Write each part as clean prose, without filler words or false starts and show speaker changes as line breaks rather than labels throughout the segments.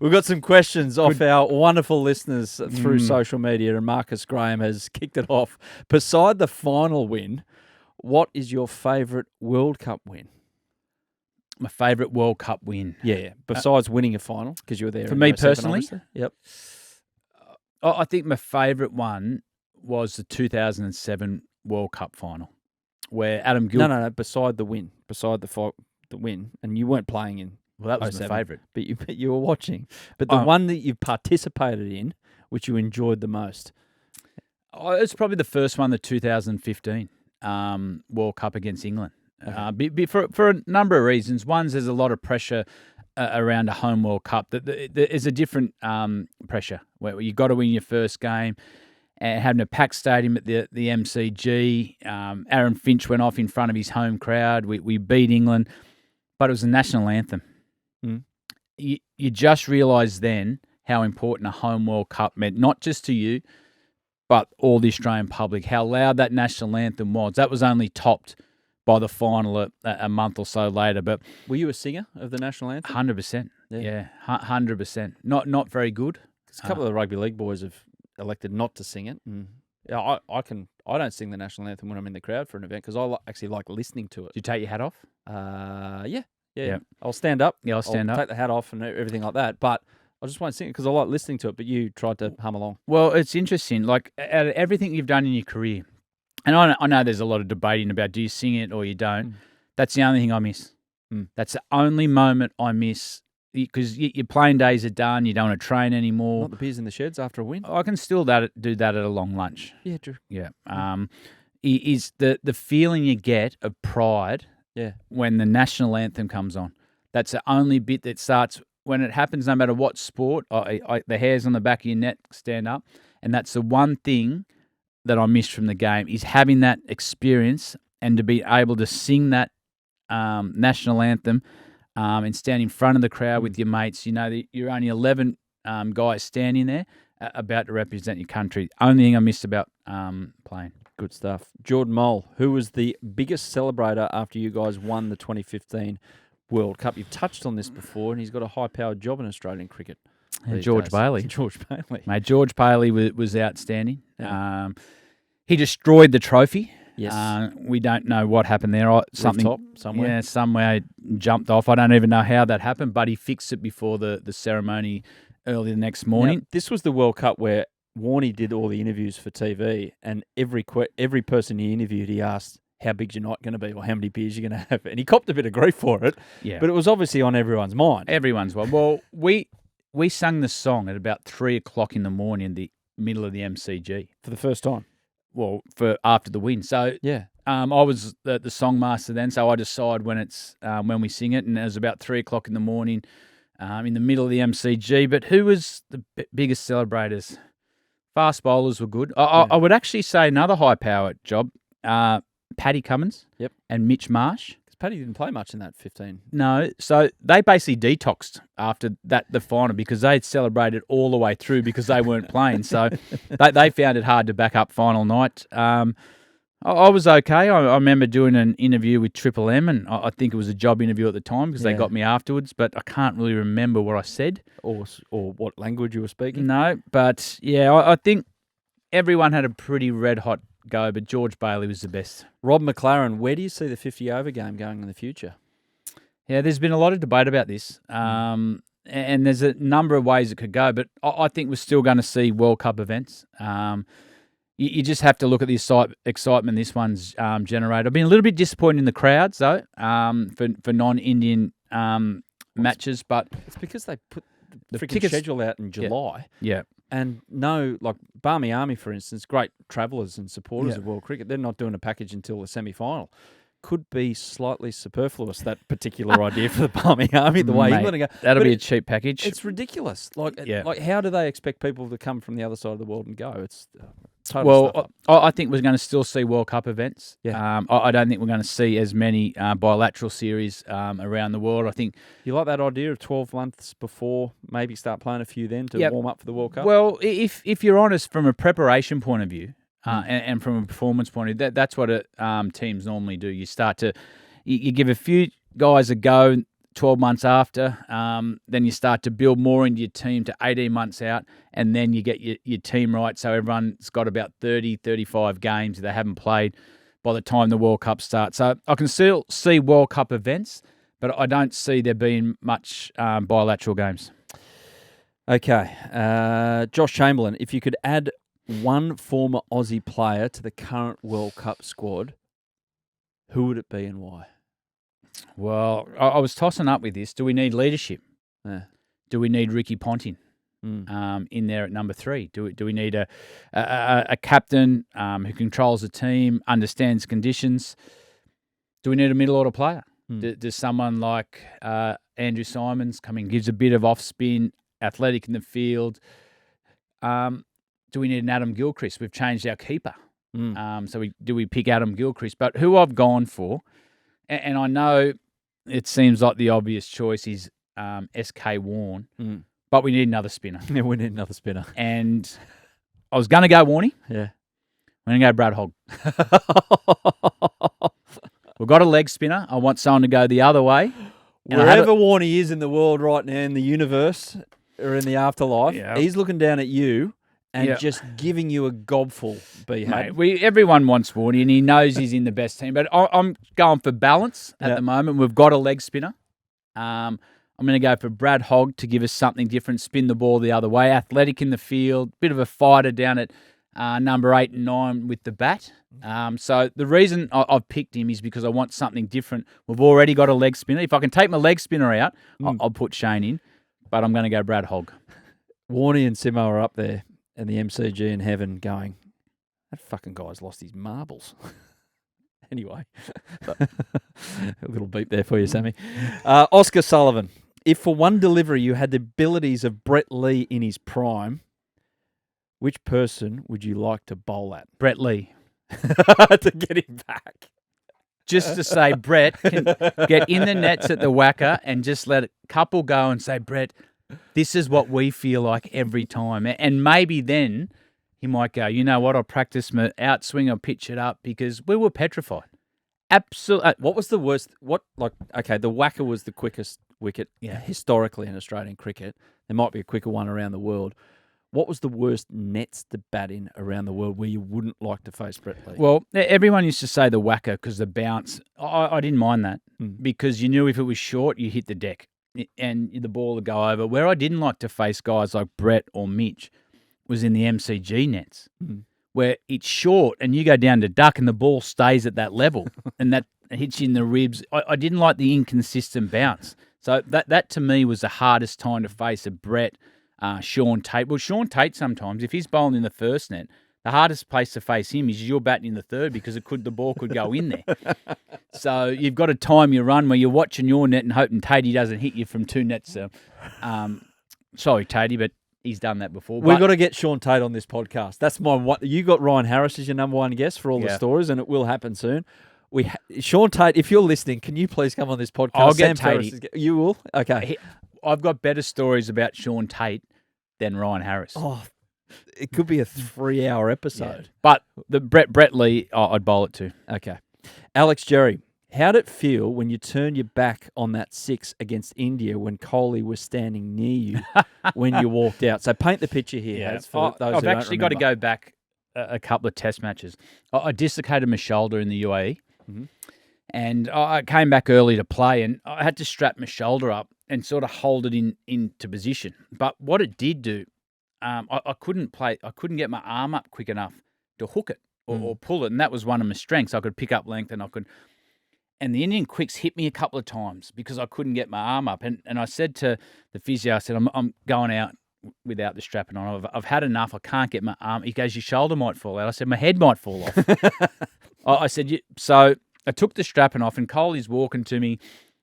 We've got some questions off our wonderful listeners through social media, and Marcus Graham has kicked it off. Beside the final win, what is your favourite World Cup win?
My favourite World Cup win.
Yeah, besides winning a final, because you were there.
For
in
me
07,
personally?
obviously. Yep.
I think my favourite one was the 2007 World Cup final, where Adam Gilchrist...
No. Beside the win. Beside the win. And you weren't playing in.
Well, that was
07,
my favourite.
But you were watching. But the one that you participated in, which you enjoyed the most?
It's probably the first one, the 2015 World Cup against England. Okay. For a number of reasons. One, there's a lot of pressure around a home World Cup. There's a different pressure where you got to win your first game. And having a packed stadium at the MCG. Aaron Finch went off in front of his home crowd. We beat England, but it was a national anthem. You just realise then how important a home World Cup meant, not just to you, but all the Australian public, how loud that national anthem was. That was only topped by the final a month or so later. But
were you a singer of the national anthem?
100%. Yeah, 100%. Not very good.
Because a couple of the rugby league boys have elected not to sing it. Yeah, I don't sing the national anthem when I'm in the crowd for an event because I actually like listening to it.
Do you take your hat off?
Yeah. I'll stand up.
Yeah, I'll stand up.
Take the hat off and everything like that. But I just won't sing it because I like listening to it. But you tried to hum along.
Well, it's interesting. Like, out of everything you've done in your career, and I know there's a lot of debating about do you sing it or you don't. That's the only thing I miss. That's the only moment I miss because your playing days are done. You don't want to train anymore.
Not the beers in the sheds after a win.
I can still do that at a long lunch.
Yeah, true.
Yeah. Is the feeling you get of pride.
Yeah.
When the national anthem comes on. That's the only bit that starts when it happens, no matter what sport. The hairs on the back of your neck stand up. And that's the one thing that I missed from the game is having that experience and to be able to sing that national anthem and stand in front of the crowd with your mates. You know, you're only 11 guys standing there about to represent your country. Only thing I missed about playing.
Good stuff. Jordan Mole, who was the biggest celebrator after you guys won the 2015 World Cup? You've touched on this before, and he's got a high-powered job in Australian cricket.
George Bailey.
George Bailey.
Mate, George Bailey was outstanding. Yeah. He destroyed the trophy.
Yes.
We don't know what happened there.
Rooftop, somewhere.
Yeah, somewhere jumped off. I don't even know how that happened, but he fixed it before the ceremony early the next morning.
Now, this was the World Cup where Warney did all the interviews for TV, and every person he interviewed, he asked, how big's your night going to be or how many beers you're going to have? And he copped a bit of grief for it, but it was obviously on everyone's mind.
Everyone's mind. Well, we sung the song at about 3 o'clock in the morning in the middle of the MCG.
For the first time?
Well, for after the win. So I was the song master then, so I decide when we sing it, and it was about 3 o'clock in the morning in the middle of the MCG. But who was the biggest celebrators? Fast bowlers were good. I would actually say another high-powered job, Paddy Cummins and Mitch Marsh.
Because Paddy didn't play much in that 15.
No, so they basically detoxed after the final because they'd celebrated all the way through because they weren't playing. So they found it hard to back up final night. I was okay. I remember doing an interview with Triple M, and I think it was a job interview at the time because they got me afterwards, but I can't really remember what I said.
Or what language you were speaking.
No, but yeah, I think everyone had a pretty red-hot go, but George Bailey was the best.
Rob McLaren, where do you see the 50-over game going in the future?
Yeah, there's been a lot of debate about this, and there's a number of ways it could go, but I think we're still going to see World Cup events. You just have to look at the excitement this one's generated. I've been a little bit disappointed in the crowds, though, for non-Indian matches, but
it's because they put the freaking schedule out in July.
Yeah.
And no, like Barmy Army, for instance, great travellers and supporters of world cricket, they're not doing a package until the semi-final. Could be slightly superfluous, that particular idea for the Barmy Army, the way England are going.
That'll be a cheap package.
It's ridiculous. Like, how do they expect people to come from the other side of the world and go? It's
I think we're going to still see World Cup events. Yeah. I don't think we're going to see as many bilateral series around the world. I think
you like that idea of 12 months before, maybe start playing a few then to warm up for the World Cup.
Well, if you're honest, from a preparation point of view and from a performance point of view, that's what teams normally do. You start to you give a few guys a go 12 months after. Then you start to build more into your team to 18 months out, and then you get your team right. So everyone's got about 30, 35 games they haven't played by the time the World Cup starts. So I can still see World Cup events, but I don't see there being much bilateral games.
Okay. Josh Chamberlain, if you could add one former Aussie player to the current World Cup squad, who would it be and why?
Well, I was tossing up with this. Do we need leadership?
Yeah.
Do we need Ricky Ponting in there at number 3? Do we need a captain who controls the team, understands conditions? Do we need a middle order player? Does someone like Andrew Simons come in, gives a bit of off spin, athletic in the field? Do we need an Adam Gilchrist? We've changed our keeper. So do we pick Adam Gilchrist? But who I've gone for, and I know it seems like the obvious choice is SK Warne, but we need another spinner.
Yeah, we need another spinner.
And I was going to go Warney.
Yeah.
I'm going to go Brad Hogg. We've got a leg spinner. I want someone to go the other way.
Wherever Warney is in the world right now, in the universe or in the afterlife, he's looking down at you and just giving you a gobful,
Mate, everyone wants Warney, and he knows he's in the best team. But I'm going for balance at the moment. We've got a leg spinner. I'm going to go for Brad Hogg to give us something different, spin the ball the other way, athletic in the field, bit of a fighter down at number 8 and 9 with the bat. So the reason I've picked him is because I want something different. We've already got a leg spinner. If I can take my leg spinner out, I'll put Shane in, but I'm going to go Brad Hogg.
Warney and Simo are up there and the MCG in heaven going, that fucking guy's lost his marbles. Anyway, a little beep there for you, Sammy. Oscar Sullivan, if for one delivery you had the abilities of Brett Lee in his prime, which person would you like to bowl at?
Brett Lee.
To get him back.
Just to say Brett can get in the nets at the whacker and just let a couple go and say, Brett, this is what we feel like every time. And maybe then he might go, you know what, I'll practice my outswing, I'll pitch it up, because we were petrified. Absolutely.
What was the worst? The whacker was the quickest wicket historically in Australian cricket. There might be a quicker one around the world. What was the worst nets to bat in around the world where you wouldn't like to face Brett Lee?
Well, everyone used to say the whacker because the bounce. I didn't mind that because you knew if it was short, you hit the deck and the ball would go over. Where I didn't like to face guys like Brett or Mitch was in the MCG nets where it's short and you go down to duck and the ball stays at that level and that hits you in the ribs. I didn't like the inconsistent bounce. So that to me was the hardest time to face a Brett, Sean Tate. Well, Sean Tate sometimes, if he's bowling in the first net, the hardest place to face him is you're batting in the third because the ball could go in there. So you've got to time your run where you're watching your net and hoping Tatey doesn't hit you from 2 nets. Sorry, Tatey, but he's done that before.
We've got to get Sean Tate on this podcast. That's my one. You got Ryan Harris as your number one guest for all the stories, and it will happen soon. Sean Tate, if you're listening, can you please come on this podcast?
I'll get Tatey.
You will? Okay.
I've got better stories about Sean Tate than Ryan Harris.
Oh, it could be a 3-hour episode.
Yeah. But the Brett Lee, I'd bowl it to.
Okay. Alex Jerry, how did it feel when you turned your back on that 6 against India when Kohli was standing near you when you walked out? So paint the picture here.
Yeah. I've actually got to go back a couple of test matches. I dislocated my shoulder in the UAE. And I came back early to play and I had to strap my shoulder up and sort of hold it into position. But what it did do, I couldn't play. I couldn't get my arm up quick enough to hook it or pull it. And that was one of my strengths. I could pick up length and and the Indian quicks hit me a couple of times because I couldn't get my arm up. And I said to the physio, I said, I'm going out without the strapping on. I've had enough. I can't get my arm. He goes, your shoulder might fall out. I said, my head might fall off. I said, so I took the strapping off and Kohli's walking to me.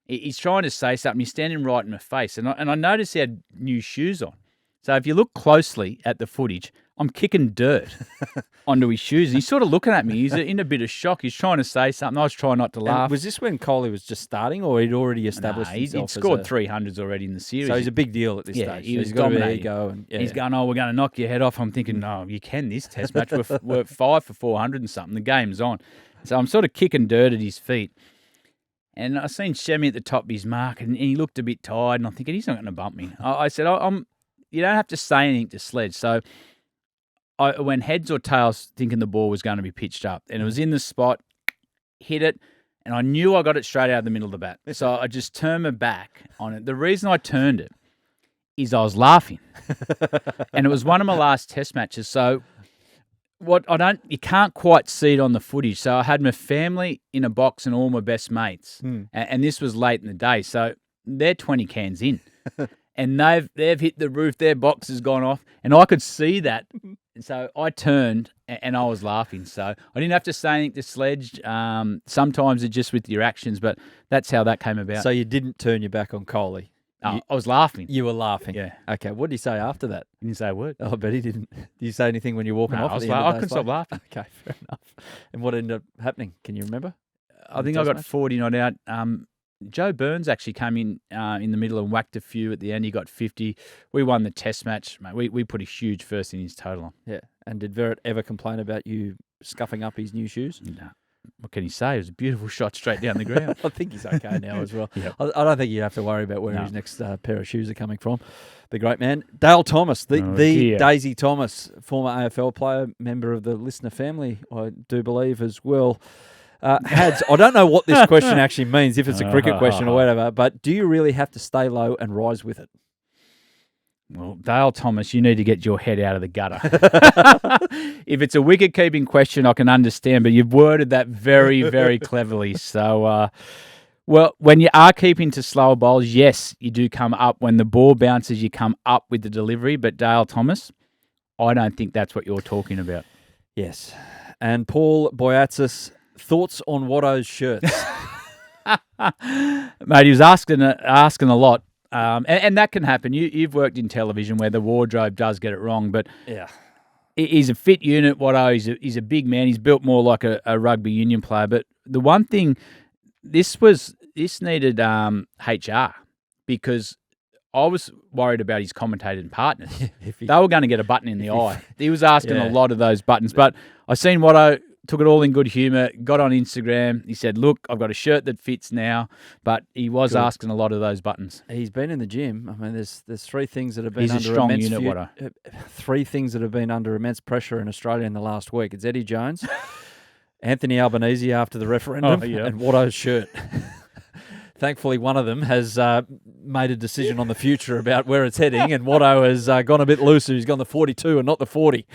He's trying to say something. He's standing right in my face. And I noticed he had new shoes on. So if you look closely at the footage, I'm kicking dirt onto his shoes. And he's sort of looking at me. He's in a bit of shock. He's trying to say something. I was trying not to laugh.
And was this when Kohli was just starting or he'd already established himself?
He'd scored 300s already in the series.
So he's a big deal at this stage.
He was
dominating.
He's going, we're going to knock your head off. I'm thinking, no, you can this test match. We're 5 for 400 and something. The game's on. So I'm sort of kicking dirt at his feet. And I seen Shemmy at the top of his mark, and he looked a bit tired, and I'm thinking, he's not going to bump me. I said, you don't have to say anything to Sledge. So I went heads or tails thinking the ball was going to be pitched up, and it was in the spot, hit it, and I knew I got it straight out of the middle of the bat. So I just turned my back on it. The reason I turned it is I was laughing. And it was one of my last test matches. So you can't quite see it on the footage. So I had my family in a box and all my best mates. And this was late in the day. So they're 20 cans in. And they've hit the roof, their box has gone off, and I could see that. And so I turned and I was laughing. So I didn't have to say anything to Sledge. Sometimes it's just with your actions, but that's how that came about.
So you didn't turn your back on Kohli?
I was laughing.
You were laughing?
Yeah.
Okay, what did he say after that?
He didn't say a word.
Oh, I bet he didn't. Did you say anything when you're walking off?
I couldn't stop laughing.
Okay, fair enough. And what ended up happening? Can you remember?
I think I got 40 not out. Joe Burns actually came in the middle and whacked a few at the end. He got 50. We won the test match, mate. We put a huge first innings total on.
Yeah. And did Virat ever complain about you scuffing up his new shoes?
No. What can he say? It was a beautiful shot straight down the ground.
I think he's okay now as well.
Yep.
I don't think you have to worry about where his next pair of shoes are coming from. The great man. Dale Thomas, the Daisy Thomas, former AFL player, member of the listener family, I do believe as well. Hads, I don't know what this question actually means, if it's a cricket question or whatever, but do you really have to stay low and rise with it?
Well, Dale Thomas, you need to get your head out of the gutter. If it's a wicket-keeping question, I can understand, but you've worded that very, very cleverly. So, well, when you are keeping to slower bowls, yes, you do come up. When the ball bounces, you come up with the delivery. But Dale Thomas, I don't think that's what you're talking about.
Yes. And Paul Boyatsis, thoughts on Watto's shirts?
Mate, he was asking a lot. And that can happen. You've worked in television where the wardrobe does get it wrong, but
yeah,
he's a fit unit. Watto, he's a big man. He's built more like a rugby union player. But the one thing, this needed HR, because I was worried about his commentating partners. They were going to get a button in the eye. He was asking a lot of those buttons, but I seen Watto. Took it all in good humour, got on Instagram. He said, look, I've got a shirt that fits now, but he was asking a lot of those buttons.
He's been in the gym. I mean, there's three things that have been
under
a strong
unit, Watto.
Three things that have been under immense pressure in Australia in the last week. It's Eddie Jones, Anthony Albanese after the referendum, and Watto's shirt. Thankfully, one of them has made a decision on the future about where it's heading, and Watto has gone a bit looser. He's gone the 42 and not the 40.